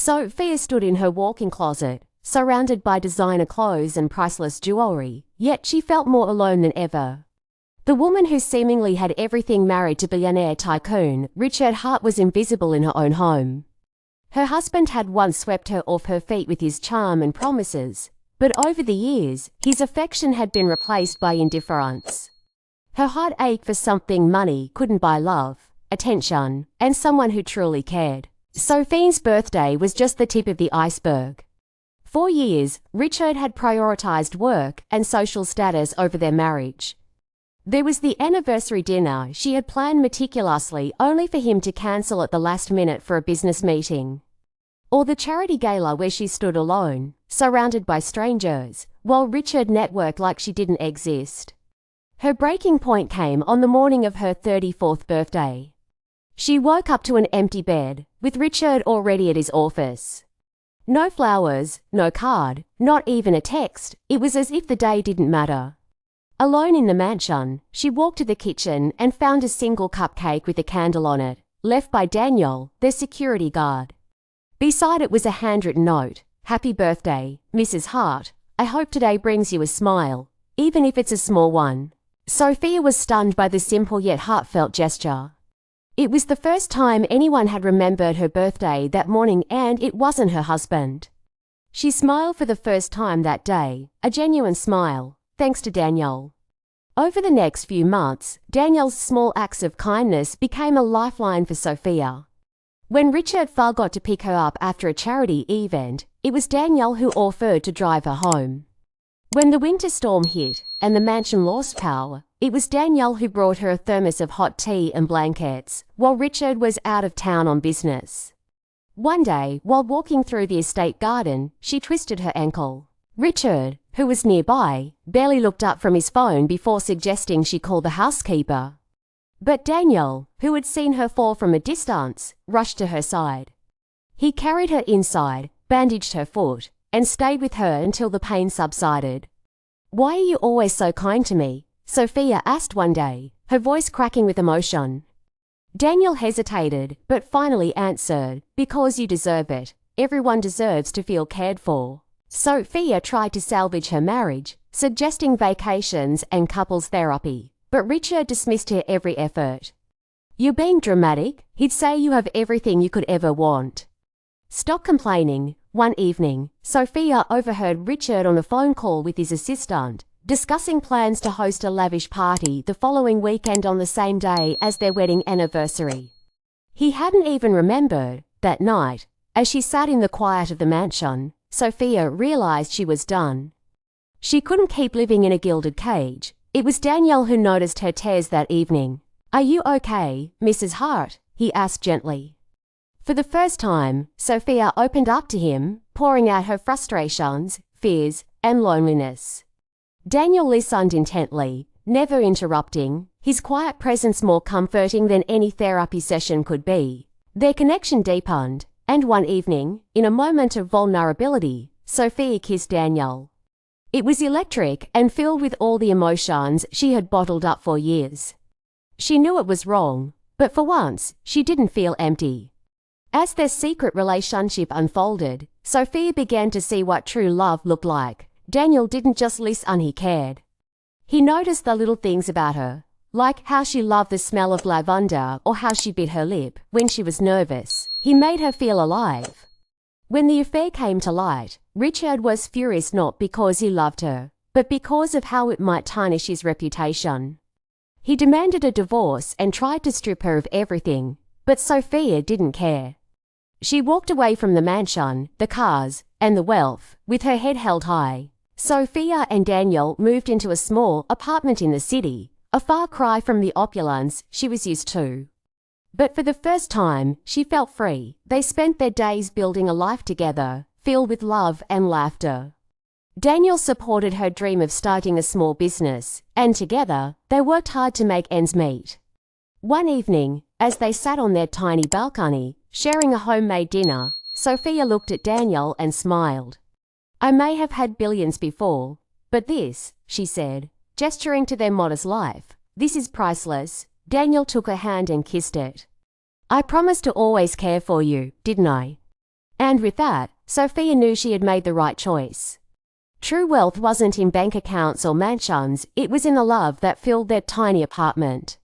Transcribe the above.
Sophia stood in her walk-in closet, surrounded by designer clothes and priceless jewelry, yet she felt more alone than ever. The woman who seemingly had everything married to billionaire tycoon Richard Hart was invisible in her own home. Her husband had once swept her off her feet with his charm and promises, but over the years, his affection had been replaced by indifference. Her heart ached for something money couldn't buy: love, attention, and someone who truly cared. Sophine's birthday was just the tip of the iceberg. For years, Richard had prioritized work and social status over their marriage. There was the anniversary dinner she had planned meticulously only for him to cancel at the last minute for a business meeting. Or the charity gala where she stood alone, surrounded by strangers, while Richard networked like she didn't exist. Her breaking point came on the morning of her 34th birthday. She woke up to an empty bed, with Richard already at his office. No flowers, no card, not even a text. It was as if the day didn't matter. Alone in the mansion, she walked to the kitchen and found a single cupcake with a candle on it, left by Daniel, their security guard. Beside it was a handwritten note: "Happy birthday, Mrs. Hart. I hope today brings you a smile, even if it's a small one." Sophia was stunned by the simple yet heartfelt gesture. It was the first time anyone had remembered her birthday that morning, and it wasn't her husband. She smiled for the first time that day, a genuine smile, thanks to Daniel. Over the next few months, Daniel's small acts of kindness became a lifeline for Sophia. When Richard forgot to pick her up after a charity event, it was Daniel who offered to drive her home. When the winter storm hit and the mansion lost power, it was Daniel who brought her a thermos of hot tea and blankets, while Richard was out of town on business. One day, while walking through the estate garden, she twisted her ankle. Richard, who was nearby, barely looked up from his phone before suggesting she call the housekeeper. But Daniel, who had seen her fall from a distance, rushed to her side. He carried her inside, bandaged her foot, and stayed with her until the pain subsided. "Why are you always so kind to me?" Sophia asked one day, her voice cracking with emotion. Daniel hesitated, but finally answered, "Because you deserve it. Everyone deserves to feel cared for." Sophia tried to salvage her marriage, suggesting vacations and couples therapy, but Richard dismissed her every effort. "You're being dramatic," he'd say. "You have everything you could ever want." "Stop complaining." One evening, Sophia overheard Richard on a phone call with his assistant, discussing plans to host a lavish party the following weekend on the same day as their wedding anniversary. He hadn't even remembered that night. As she sat in the quiet of the mansion, Sophia realized she was done. She couldn't keep living in a gilded cage. It was Daniel who noticed her tears that evening. "Are you okay, Mrs. Hart?" he asked gently. For the first time, Sophia opened up to him, pouring out her frustrations, fears, and loneliness. Daniel listened intently, never interrupting, his quiet presence more comforting than any therapy session could be. Their connection deepened, and one evening, in a moment of vulnerability, Sophia kissed Daniel. It was electric and filled with all the emotions she had bottled up for years. She knew it was wrong, but for once, she didn't feel empty. As their secret relationship unfolded, Sophia began to see what true love looked like. Daniel didn't just listen, he cared. He noticed the little things about her, like how she loved the smell of lavender or how she bit her lip when she was nervous. He made her feel alive. When the affair came to light, Richard was furious not because he loved her, but because of how it might tarnish his reputation. He demanded a divorce and tried to strip her of everything, but Sophia didn't care. She walked away from the mansion, the cars, and the wealth, with her head held high. Sophia and Daniel moved into a small apartment in the city, a far cry from the opulence she was used to. But for the first time, she felt free. They spent their days building a life together, filled with love and laughter. Daniel supported her dream of starting a small business, and together, they worked hard to make ends meet. One evening, as they sat on their tiny balcony, sharing a homemade dinner, Sophia looked at Daniel and smiled. "I may have had billions before, but this," she said, gesturing to their modest life, "this is priceless." Daniel took her hand and kissed it. "I promised to always care for you, didn't I?" And with that, Sophia knew she had made the right choice. True wealth wasn't in bank accounts or mansions, it was in the love that filled their tiny apartment.